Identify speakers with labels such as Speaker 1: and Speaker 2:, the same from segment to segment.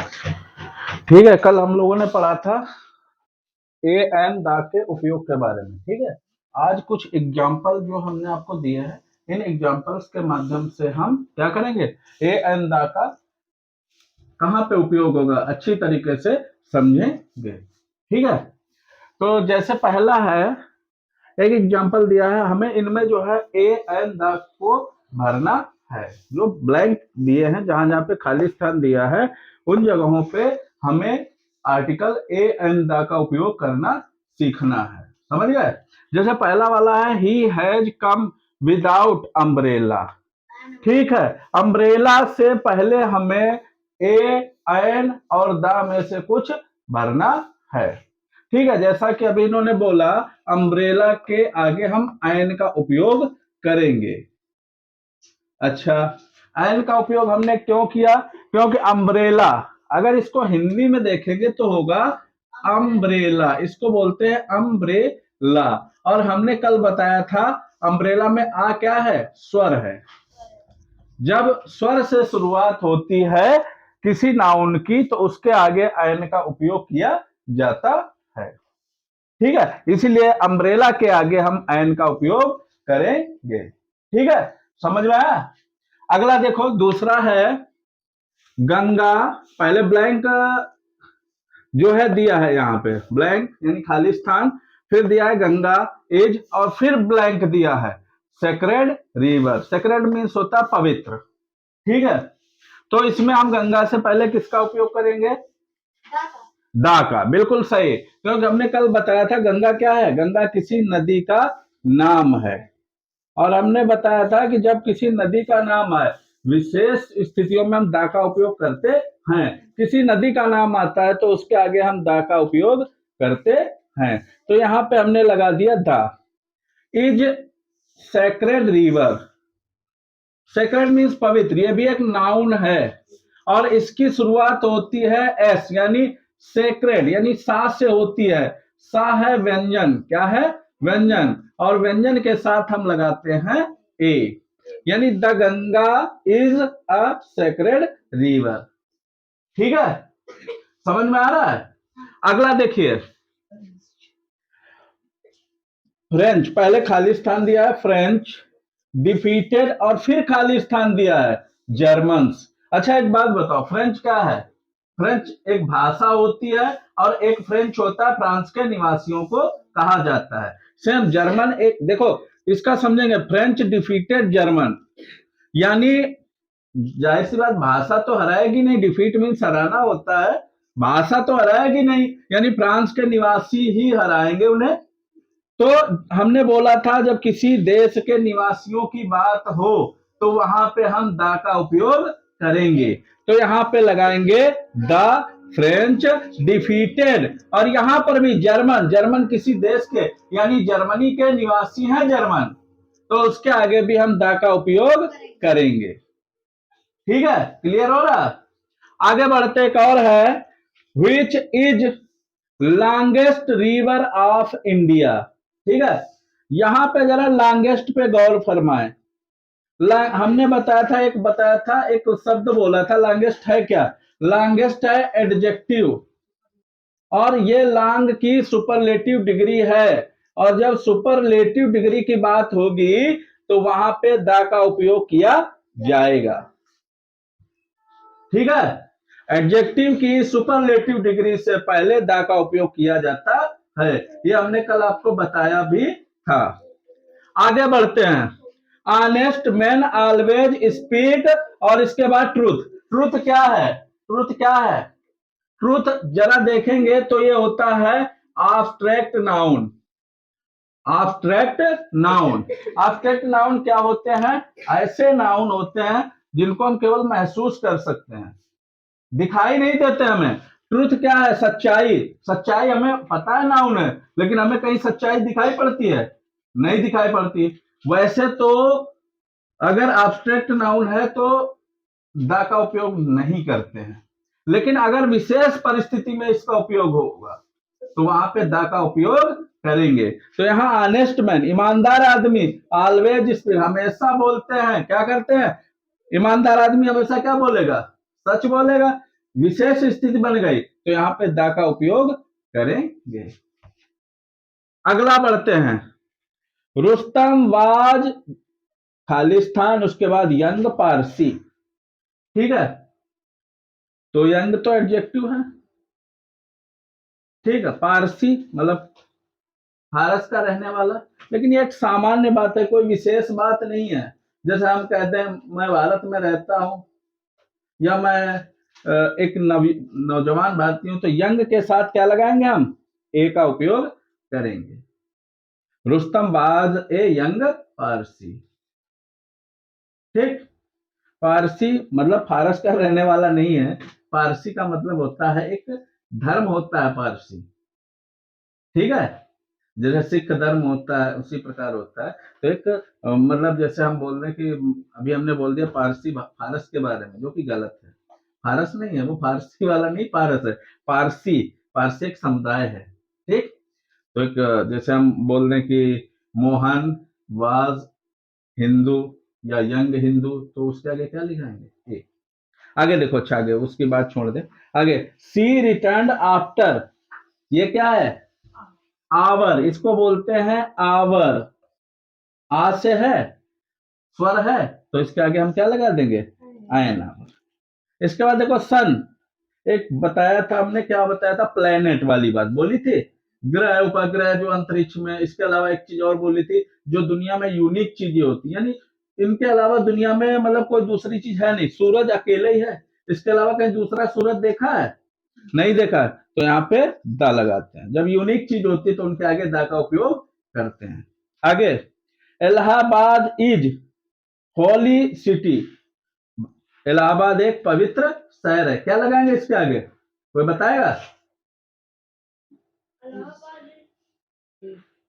Speaker 1: ठीक है, कल हम लोगों ने पढ़ा था ए एंड द के उपयोग के बारे में। ठीक है, आज कुछ एग्जाम्पल जो हमने आपको दिए हैं, इन एग्जाम्पल्स के माध्यम से हम क्या करेंगे, ए एंड द का कहाँ पे उपयोग होगा अच्छी तरीके से समझेंगे। ठीक है, तो जैसे पहला है, एक एग्जाम्पल दिया है हमें, इनमें जो है ए एंड द को भरना है। जो ब्लैंक दिए हैं, जहां जहां पे खाली स्थान दिया है, उन जगहों पे हमें आर्टिकल ए एंड द का उपयोग करना सीखना है। समझ गए? जैसे पहला वाला है, he has come without umbrella. ठीक है, अम्ब्रेला से पहले हमें ए एन और द में से कुछ भरना है। ठीक है, जैसा कि अभी इन्होंने बोला, अम्ब्रेला के आगे हम एन का उपयोग करेंगे। अच्छा, एन का उपयोग हमने क्यों किया? क्योंकि अम्ब्रेला, अगर इसको हिंदी में देखेंगे तो होगा अम्ब्रेला, इसको बोलते हैं अम्ब्रेला। और हमने कल बताया था अम्ब्रेला में आ क्या है? स्वर है। जब स्वर से शुरुआत होती है किसी नाउन की, तो उसके आगे एन का उपयोग किया जाता है। ठीक है, इसीलिए अम्ब्रेला के आगे हम एन का उपयोग करेंगे। ठीक है, समझ में आया? अगला देखो, दूसरा है गंगा। पहले ब्लैंक जो है दिया है, यहाँ पे ब्लैंक यानी खाली स्थान, फिर दिया है गंगा इज, और फिर ब्लैंक दिया है सेक्रेड रिवर। सेक्रेड मीन्स होता पवित्र। ठीक है, तो इसमें हम गंगा से पहले किसका उपयोग करेंगे? दा का। बिल्कुल सही, क्योंकि हमने कल बताया था गंगा क्या है? गंगा किसी नदी का नाम है। और हमने बताया था कि जब किसी नदी का नाम आए, विशेष स्थितियों में हम दा का उपयोग करते हैं। किसी नदी का नाम आता है तो उसके आगे हम दा का उपयोग करते हैं। तो यहाँ पे हमने लगा दिया दा। Is sacred river. Sacred means पवित्र, ये भी एक नाउन है, और इसकी शुरुआत होती है एस यानी सेक्रेड यानी सा से होती है। सा है व्यंजन। क्या है? व्यंजन। और व्यंजन के साथ हम लगाते हैं ए, यानी the Ganga is a sacred river. ठीक है, समझ में आ रहा है? अगला देखिए, फ्रेंच। पहले खाली स्थान दिया है फ्रेंच, डिफीटेड, और फिर खाली स्थान दिया है जर्मन्स। अच्छा, एक बात बताओ, फ्रेंच क्या है? फ्रेंच एक भाषा होती है, और एक फ्रेंच होता है फ्रांस के निवासियों को कहा जाता है। सेम जर्मन एक, देखो इसका समझेंगे, फ्रेंच डिफीटेड जर्मन, यानी जाहिर सी बात, भाषा तो हराएगी नहीं, डिफीट मीन्स हराना होता है, भाषा तो हराएगी नहीं, यानी फ्रांस के निवासी ही हराएंगे उन्हें। तो हमने बोला था जब किसी देश के निवासियों की बात हो तो वहां पे हम दा का उपयोग करेंगे। तो यहाँ पे लगाएंगे द फ्रेंच डिफीटेड, और यहां पर भी जर्मन। जर्मन किसी देश के, यानी जर्मनी के निवासी हैं जर्मन, तो उसके आगे भी हम दा का उपयोग करेंगे। ठीक है, क्लियर हो रहा? आगे बढ़ते, एक और है, which is longest river of India. ठीक है, यहां पे जरा लॉन्गेस्ट पे गौर फरमाएं। हमने बताया था, एक शब्द बोला था, लॉन्गेस्ट है क्या? लॉन्गेस्ट है एडजेक्टिव, और ये लॉन्ग की सुपरलेटिव डिग्री है। और जब सुपरलेटिव डिग्री की बात होगी तो वहां पे दा का उपयोग किया जाएगा। ठीक है, एडजेक्टिव की सुपरलेटिव डिग्री से पहले दा का उपयोग किया जाता है। ये हमने कल आपको बताया भी था। आगे बढ़ते हैं, ऑनेस्ट मैन ऑलवेज स्पीक, और इसके बाद ट्रूथ। ट्रूथ क्या है? ट्रूथ क्या है? ट्रूथ जरा देखेंगे तो ये होता है abstract noun. Abstract noun. Abstract noun क्या होते हैं? ऐसे नाउन होते हैं जिनको हम केवल महसूस कर सकते हैं, दिखाई नहीं देते हमें। ट्रूथ क्या है? सच्चाई। सच्चाई हमें पता है नाउन है, लेकिन हमें कहीं सच्चाई दिखाई पड़ती है? नहीं दिखाई पड़ती। वैसे तो अगर एब्स्ट्रैक्ट नाउन है तो द का उपयोग नहीं करते हैं, लेकिन अगर विशेष परिस्थिति में इसका उपयोग होगा तो वहां पे द का उपयोग करेंगे। तो यहाँ ऑनेस्ट मैन, ईमानदार आदमी, ऑलवेज स्पीक, हमेशा बोलते हैं, क्या करते हैं? ईमानदार आदमी हमेशा क्या बोलेगा? सच बोलेगा। विशेष स्थिति बन गई तो यहाँ पे दा का उपयोग करेंगे। अगला बढ़ते हैं, रुस्तम वाज खालिस्तान, उसके बाद यंग पारसी। ठीक है, तो यंग तो एडजेक्टिव है, ठीक है, पारसी मतलब फारस का रहने वाला, लेकिन ये एक सामान्य बात है, कोई विशेष बात नहीं है। जैसे हम कहते हैं मैं भारत में रहता हूं या मैं एक नौजवान भारतीय हूं, तो यंग के साथ क्या लगाएंगे हम, ए का उपयोग करेंगे। रुस्तम बाज ए यंग पारसी। ठीक, पारसी मतलब फारस का रहने वाला नहीं है, पारसी का मतलब होता है एक धर्म होता है पारसी। ठीक है, जैसे सिख धर्म होता है उसी प्रकार होता है। तो एक मतलब जैसे हम बोल रहे हैं कि अभी हमने बोल दिया पारसी फारस के बारे में, जो कि गलत है। फारस नहीं है वो, फारसी वाला नहीं, पारस है। पारसी, पारसी एक समुदाय है। ठीक, तो एक जैसे हम बोल रहे हैं कि मोहन वाज हिंदू या यंग हिंदू, तो उसके आगे क्या लिखाएंगे, आगे देखो, अच्छा आगे उसकी बात छोड़ दे, आगे सी रिटर्न आफ्टर, ये क्या है, आवर, इसको बोलते हैं आवर। आ से है, स्वर है, तो इसके आगे हम क्या लगा देंगे, आयन आवर। इसके बाद देखो सन, एक बताया था हमने, क्या बताया था, प्लेनेट वाली बात बोली थी, ग्रह उपग्रह जो अंतरिक्ष में। इसके अलावा एक चीज और बोली थी, जो दुनिया में यूनिक चीजें होती है, यानी इनके अलावा दुनिया में मतलब कोई दूसरी चीज है नहीं, सूरज अकेले ही है, इसके अलावा कहीं दूसरा सूरज देखा है, नहीं देखा है, तो यहाँ पे दा लगाते हैं। जब यूनिक चीज होती है तो उनके आगे दा का उपयोग करते हैं। आगे, Allahabad is holy city, Allahabad एक पवित्र शहर है, क्या लगाएंगे इसके आगे, कोई बताएगा,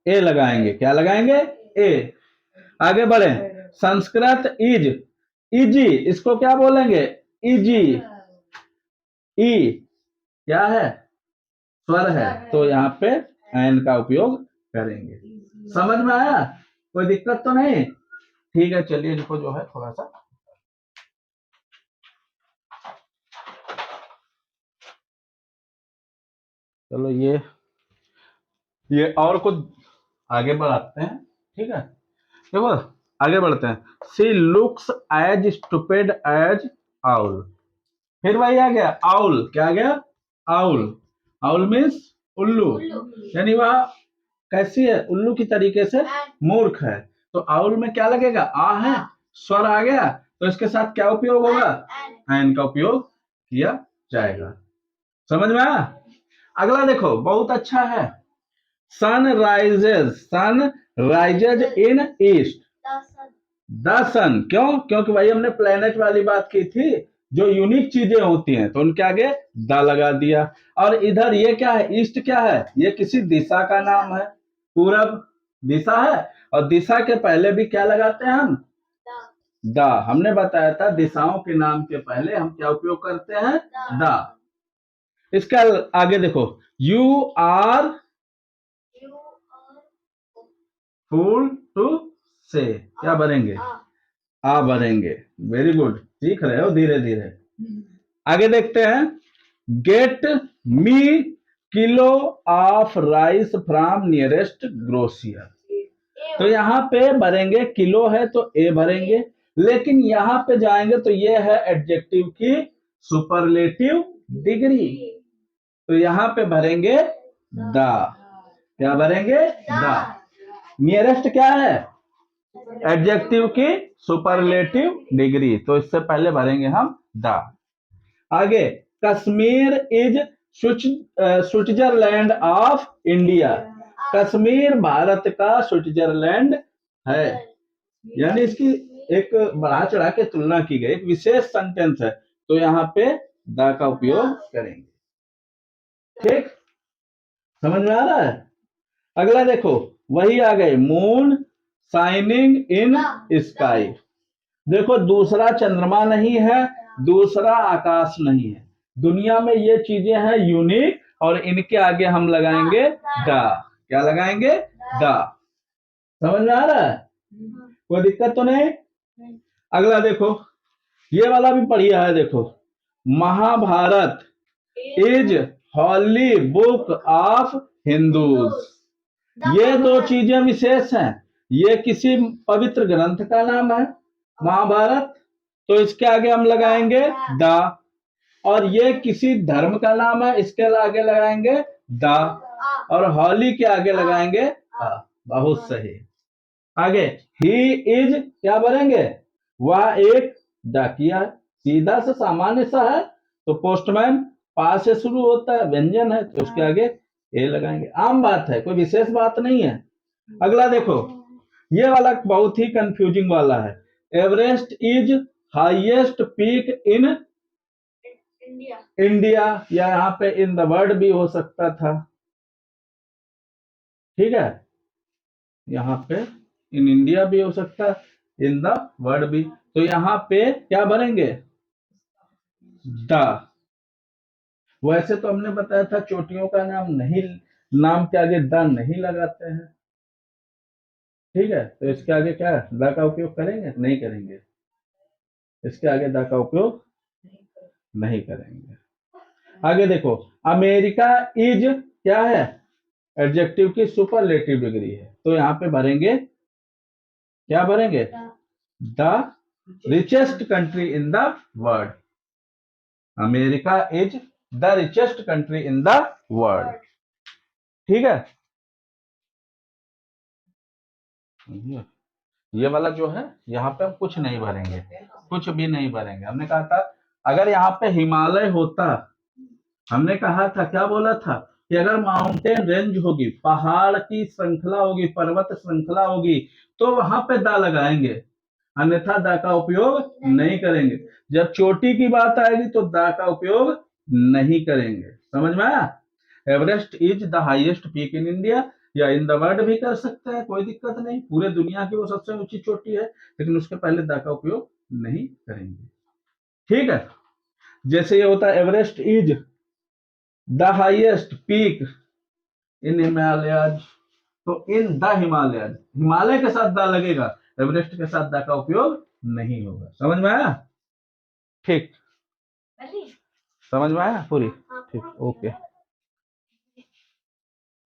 Speaker 1: ए लगाएंगे, क्या लगाएंगे, ए। आगे बढ़े, संस्कृत इज इजी, इसको क्या बोलेंगे, इजी, ई क्या है, स्वर है, तो यहाँ पे एन का उपयोग करेंगे। समझ में आया, कोई दिक्कत तो नहीं, ठीक है। चलिए इनको जो है थोड़ा सा, चलो ये और कुछ आगे बढ़ाते हैं। ठीक है, देखो आगे बढ़ते हैं, she looks as stupid as owl, फिर वही आ गया आउल, क्या आ गया, आउल। आउल मीन्स उल्लू, यानी वह कैसी है, उल्लू की तरीके से मूर्ख है। तो आउल में क्या लगेगा, आ है, स्वर आ गया, तो इसके साथ क्या उपयोग होगा, एन का उपयोग किया जाएगा। समझ में आया। अगला देखो, बहुत अच्छा है, sun rises in east, the sun, क्यों, क्योंकि भाई हमने प्लेनेट वाली बात की थी, जो यूनिक चीजें होती हैं तो उनके आगे द लगा दिया। और इधर ये क्या है, ईस्ट क्या है, ये किसी दिशा का नाम है, पूरब दिशा है, और दिशा के पहले भी क्या लगाते हैं हम, द। हमने बताया था दिशाओं के नाम के पहले हम क्या उपयोग करते हैं, द। इसका आगे देखो, यू आर फूल टू से, क्या भरेंगे, आ भरेंगे। वेरी गुड, सीख रहे हो धीरे धीरे। आगे देखते हैं, get me kilo of rice from nearest grocer, तो यहाँ पे भरेंगे, किलो है तो ए भरेंगे, लेकिन यहाँ पे जाएंगे तो ये है एडजेक्टिव की सुपरलेटिव डिग्री, तो यहाँ पे भरेंगे द, क्या भरेंगे, द। नियरेस्ट क्या है, एडजेक्टिव की सुपरलेटिव डिग्री, तो इससे पहले भरेंगे हम द। आगे, Kashmir is Switzerland of India, Kashmir Bharat का स्विट्जरलैंड है, यानी इसकी एक बढ़ा चढ़ा के तुलना की गई, एक विशेष सेंटेंस है, तो यहाँ पे द का उपयोग करेंगे। ठीक, समझ में आ रहा है। अगला देखो, वही आ गए, मून शाइनिंग इन स्काई, देखो दूसरा चंद्रमा नहीं है, दूसरा आकाश नहीं है, दुनिया में ये चीजें हैं यूनिक, और इनके आगे हम लगाएंगे द, क्या लगाएंगे, द। समझ में आ रहा है, कोई दिक्कत तो नहीं। अगला देखो, ये वाला भी बढ़िया है, देखो Mahabharata is holy book of Hindus. ये दो चीजें विशेष हैं। ये किसी पवित्र ग्रंथ का नाम है महाभारत, तो इसके आगे हम लगाएंगे द। और ये किसी धर्म का नाम है, इसके आगे लगाएंगे द। और हॉली के आगे लगाएंगे आ। बहुत सही। आगे ही इज क्या भरेंगे, वह एक डाकिया है, सीधा से सामान्य सा है, तो पोस्टमैन पा से शुरू होता है, व्यंजन है, तो उसके आगे ए लगाएंगे। आम बात है, कोई विशेष बात नहीं है। अगला देखो, ये वाला बहुत ही कंफ्यूजिंग वाला है। Everest is highest peak in India, या यहाँ पे इन द वर्ल्ड भी हो सकता था। ठीक है, यहाँ पे इन इंडिया भी हो सकता है, इन द वर्ल्ड भी। तो यहाँ पे क्या भरेंगे, द। वैसे तो हमने बताया था चोटियों का नाम नहीं, नाम के आगे द नहीं लगाते हैं। ठीक है, तो इसके आगे क्या है, द का उपयोग करेंगे, नहीं करेंगे, इसके आगे द का उपयोग नहीं करेंगे। आगे देखो, अमेरिका इज क्या है, एडजेक्टिव की सुपरलेटिव डिग्री है, तो यहाँ पे भरेंगे, क्या भरेंगे, the richest country in the world. America is the richest country in the world. ठीक है, ये वाला जो है यहाँ पे हम कुछ नहीं भरेंगे, कुछ भी नहीं भरेंगे। हमने कहा था अगर यहाँ पे हिमालय होता, हमने कहा था, क्या बोला था कि अगर माउंटेन रेंज होगी, पहाड़ की श्रृंखला होगी, पर्वत श्रृंखला होगी, तो वहां पे दा लगाएंगे, अन्यथा दा का उपयोग नहीं करेंगे। जब चोटी की बात आएगी तो दा का उपयोग नहीं करेंगे। समझ में आया। Everest is the highest peak in India, या इन द वर्ल्ड भी कर सकते हैं, कोई दिक्कत नहीं, पूरे दुनिया की वो सबसे ऊंची चोटी है, लेकिन उसके पहले दा का उपयोग नहीं करेंगे। ठीक है, जैसे ये होता है Everest is the highest peak in Himalayas, तो इन द हिमालयाज, हिमालय के साथ दा लगेगा, एवरेस्ट के साथ दा का उपयोग नहीं होगा। समझ में आया। ठीक, समझ में आया पूरी। ठीक, ओके।